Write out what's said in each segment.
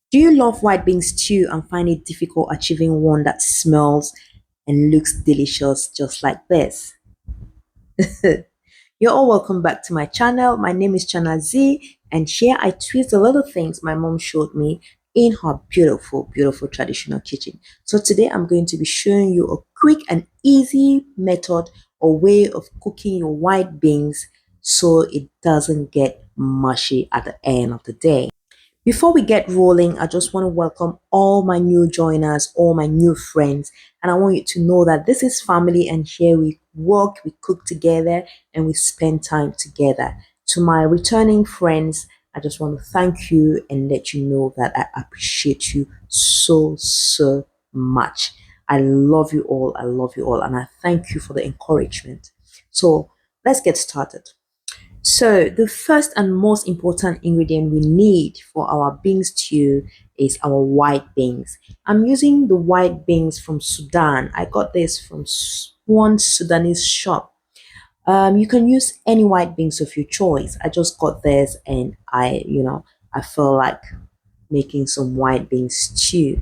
Do you love white bean stew and find it difficult achieving one that smells and looks delicious just like this? You're all welcome back to my channel. My name is Chana Z, and here I twist the little things my mom showed me in her beautiful, beautiful traditional kitchen. So today I'm going to be showing you a quick and easy method or way of cooking your white beans so it doesn't get mushy at the end of the day. Before we get rolling, I just want to welcome all my new joiners, all my new friends, and I want you to know that this is family and here we work, we cook together, and we spend time together. To my returning friends, I just want to thank you and let you know that I appreciate you so, so much. I love you all. I love you all. And I thank you for the encouragement. So let's get started. So the first and most important ingredient we need for our bean stew is our white beans. I'm using the white beans from Sudan. I got this from one Sudanese shop. You can use any white beans of your choice. I just got this and I feel like making some white bean stew.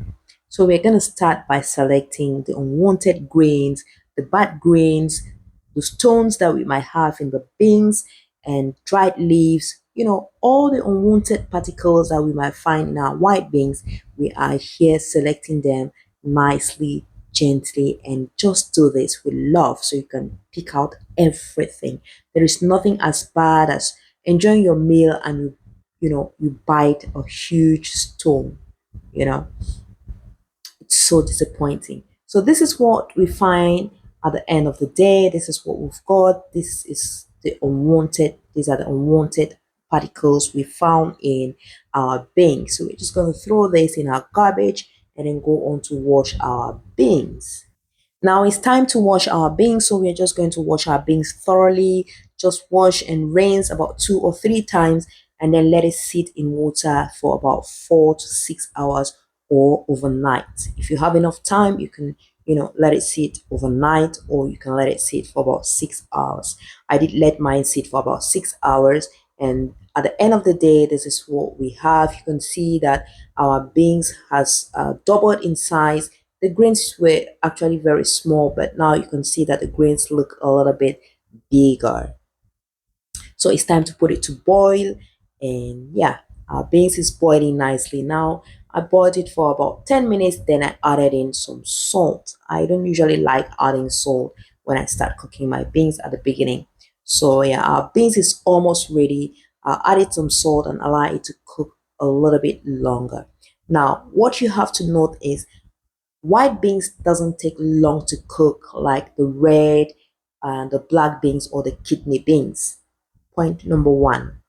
So we're going to start by selecting the unwanted grains, the bad grains, the stones that we might have in the beans, and dried leaves, all the unwanted particles that we might find in our white beans. We are here selecting them nicely, gently, and just do this with love so you can pick out everything. There is nothing as bad as enjoying your meal and you bite a huge stone, you know it's so disappointing. So this is what we find at the end of the day. This is what we've got. These are the unwanted particles we found in our beans. So we're just going to throw this in our garbage and then go on to wash our beans. Now it's time to wash our beans, so we're just going to wash our beans thoroughly. Just wash and rinse about 2 or 3 times and then let it sit in water for about 4 to 6 hours or overnight. If you have enough time, you can let it sit overnight or you can let it sit for about 6 hours. I did let mine sit for about 6 hours, and at the end of the day, this is what we have. You can see that our beans has doubled in size. The grains were actually very small, but now you can see that the grains look a little bit bigger. So it's time to put it to boil, and yeah, our beans is boiling nicely now. I boiled it for about 10 minutes, then I added in some salt. I don't usually like adding salt when I start cooking my beans at the beginning. So yeah, our beans is almost ready. I added some salt and allow it to cook a little bit longer. Now, what you have to note is white beans doesn't take long to cook like the red and the black beans or the kidney beans. Point number one.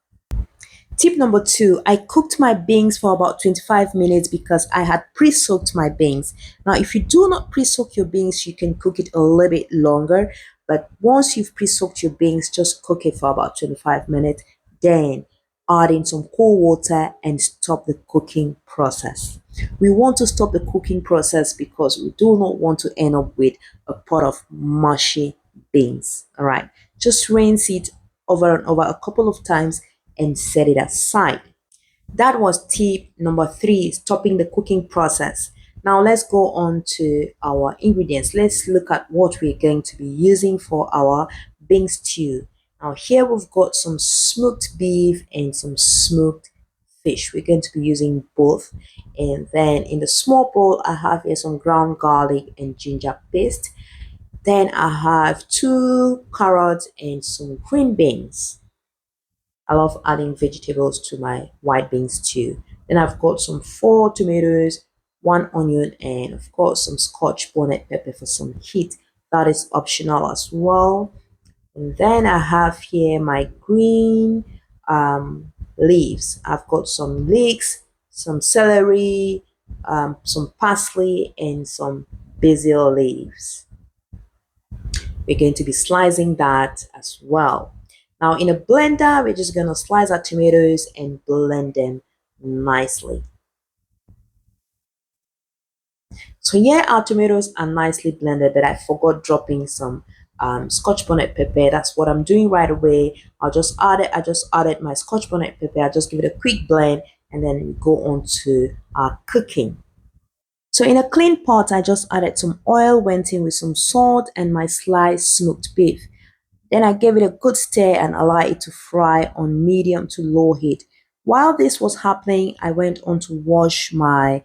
Tip number two, I cooked my beans for about 25 minutes because I had pre-soaked my beans. Now, if you do not pre-soak your beans, you can cook it a little bit longer. But once you've pre-soaked your beans, just cook it for about 25 minutes. Then add in some cold water and stop the cooking process. We want to stop the cooking process because we do not want to end up with a pot of mushy beans. All right, just rinse it over and over a couple of times and set it aside. That was tip number three, stopping the cooking process. Now let's go on to our ingredients. Let's look at what we're going to be using for our bean stew. Now here we've got some smoked beef and some smoked fish. We're going to be using both. And then in the small bowl, I have here some ground garlic and ginger paste. Then I have 2 carrots and some green beans. I love adding vegetables to my white beans stew. Then I've got some 4 tomatoes, 1 onion, and of course some scotch bonnet pepper for some heat. That is optional as well. And then I have here my green leaves. I've got some leeks, some celery, some parsley, and some basil leaves. We're going to be slicing that as well. Now in a blender, we're just going to slice our tomatoes and blend them nicely. So here our tomatoes are nicely blended, but I forgot dropping some scotch bonnet pepper. That's what I'm doing right away. I just added my scotch bonnet pepper. I just give it a quick blend and then go on to are cooking. So in a clean pot, I just added some oil, went in with some salt and my sliced smoked beef. Then I gave it a good stir and allowed it to fry on medium to low heat. While this was happening, I went on to wash my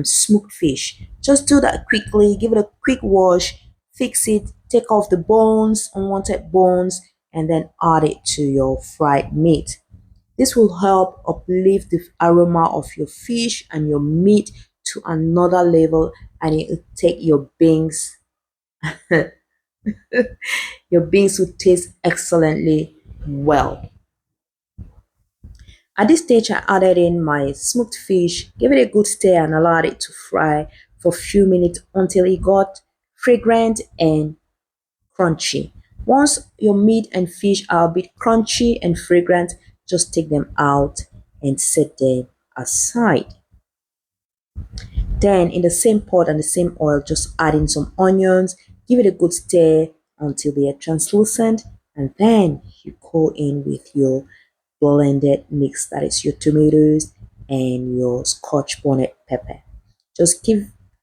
smoked fish. Just do that quickly, give it a quick wash, fix it, take off the bones, unwanted bones, and then add it to your fried meat. This will help uplift the aroma of your fish and your meat to another level, and it will take your beans your beans will taste excellently well. At this stage, I added in my smoked fish, gave it a good stir and allowed it to fry for a few minutes until it got fragrant and crunchy. Once your meat and fish are a bit crunchy and fragrant, just take them out and set them aside. Then in the same pot and the same oil, just add in some onions, give it a good stir until they are translucent, and then you go in with your blended mix, that is your tomatoes and your scotch bonnet pepper. Just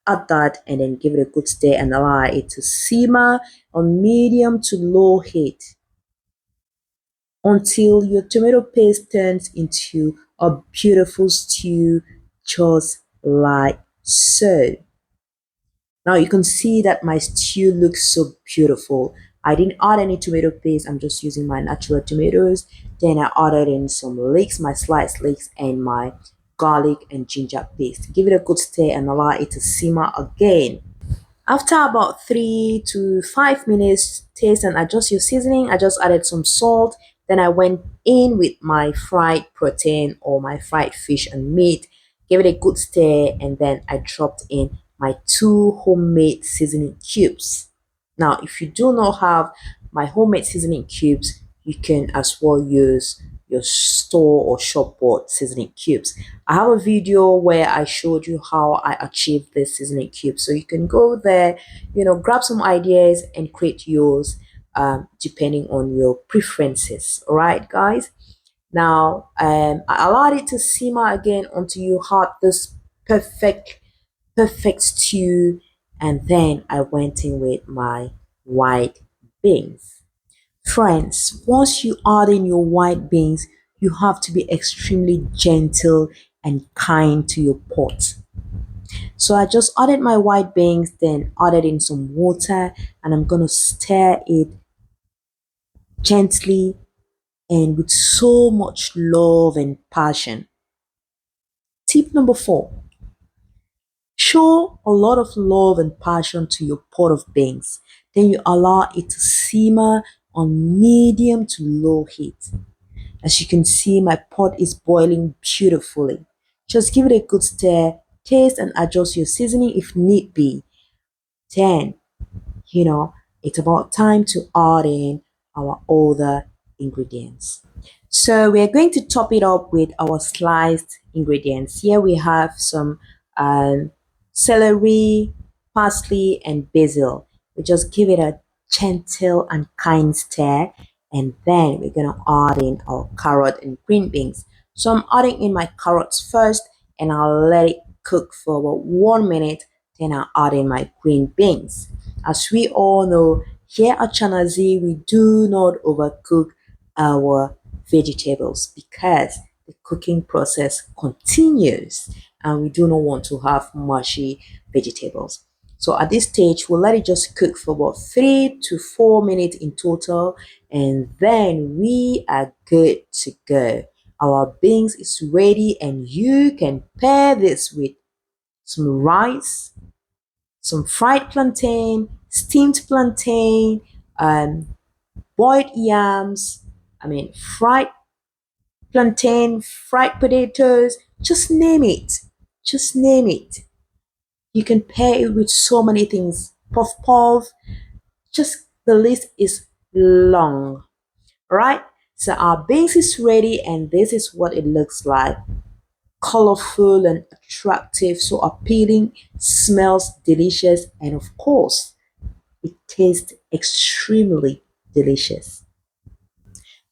add that and then give it a good stir and allow it to simmer on medium to low heat until your tomato paste turns into a beautiful stew, just like so. Now you can see that my stew looks so beautiful. I didn't add any tomato paste. I'm just using my natural tomatoes. Then I added in some leeks, my sliced leeks, and my garlic and ginger paste. Give it a good stir and allow it to simmer again. After about 3 to 5 minutes, taste and adjust your seasoning. I just added some salt. Then I went in with my fried protein or my fried fish and meat. Gave it a good stir and then I dropped in my 2 homemade seasoning cubes. Now, if you do not have my homemade seasoning cubes, you can as well use your store or shop bought seasoning cubes. I have a video where I showed you how I achieved this seasoning cube. So you can go there, grab some ideas and create yours depending on your preferences. All right, guys. Now, I allowed it to simmer again until you had this perfect stew. And then I went in with my white beans. Friends, once you add in your white beans, you have to be extremely gentle and kind to your pot. So I just added my white beans, then added in some water, and I'm gonna stir it gently and with so much love and passion. Tip number 4. Show a lot of love and passion to your pot of beans. Then you allow it to simmer on medium to low heat. As you can see, my pot is boiling beautifully. Just give it a good stir, taste and adjust your seasoning if need be. Then, you know, it's about time to add in our other ingredients. So we're going to top it up with our sliced ingredients. Here we have some celery, parsley, and basil. We just give it a gentle and kind stir, and then we're gonna add in our carrot and green beans. So I'm adding in my carrots first, and I'll let it cook for about 1 minute. Then I'll add in my green beans. As we all know, here at Channel Z, we do not overcook our vegetables because the cooking process continues and we do not want to have mushy vegetables. So at this stage, we'll let it just cook for about 3 to 4 minutes in total, and then we are good to go. Our beans is ready, and you can pair this with some rice, some fried plantain, steamed plantain, boiled yams, fried plantain, fried potatoes, just name it. Just name it. You can pair it with so many things. Puff puff, just the list is long. Right? So our base is ready and this is what it looks like. Colorful and attractive, so appealing, smells delicious, and of course, it tastes extremely delicious.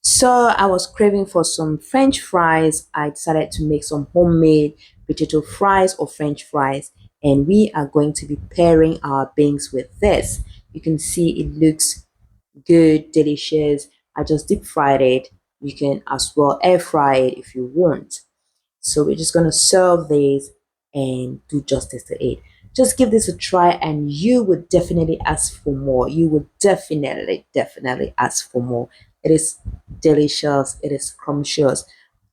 So I was craving for some French fries. I decided to make some homemade potato fries or French fries, and we are going to be pairing our beans with this. You can see it looks good, delicious. I just deep fried it. You can as well air fry it if you want. So we're just gonna serve these and do justice to it. Just give this a try and you would definitely ask for more. You would definitely ask for more. It is delicious, it is scrumptious,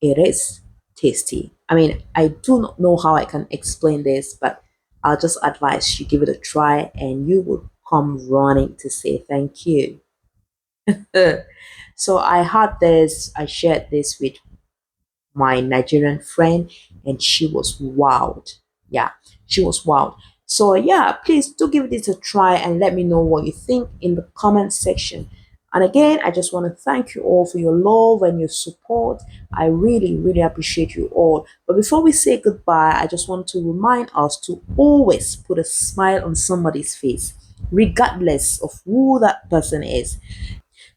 it is tasty. I mean, I do not know how I can explain this, but I'll just advise you give it a try and you would come running to say thank you. So I had this, I shared this with my Nigerian friend, and she was wild. Yeah, she was wild. So yeah, please do give this a try and let me know what you think in the comment section. And again, I just want to thank you all for your love and your support. I really appreciate you all. But before we say goodbye, I just want to remind us to always put a smile on somebody's face, regardless of who that person is.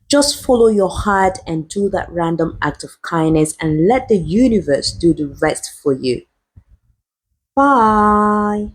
Just follow your heart and do that random act of kindness and let the universe do the rest for you. Bye.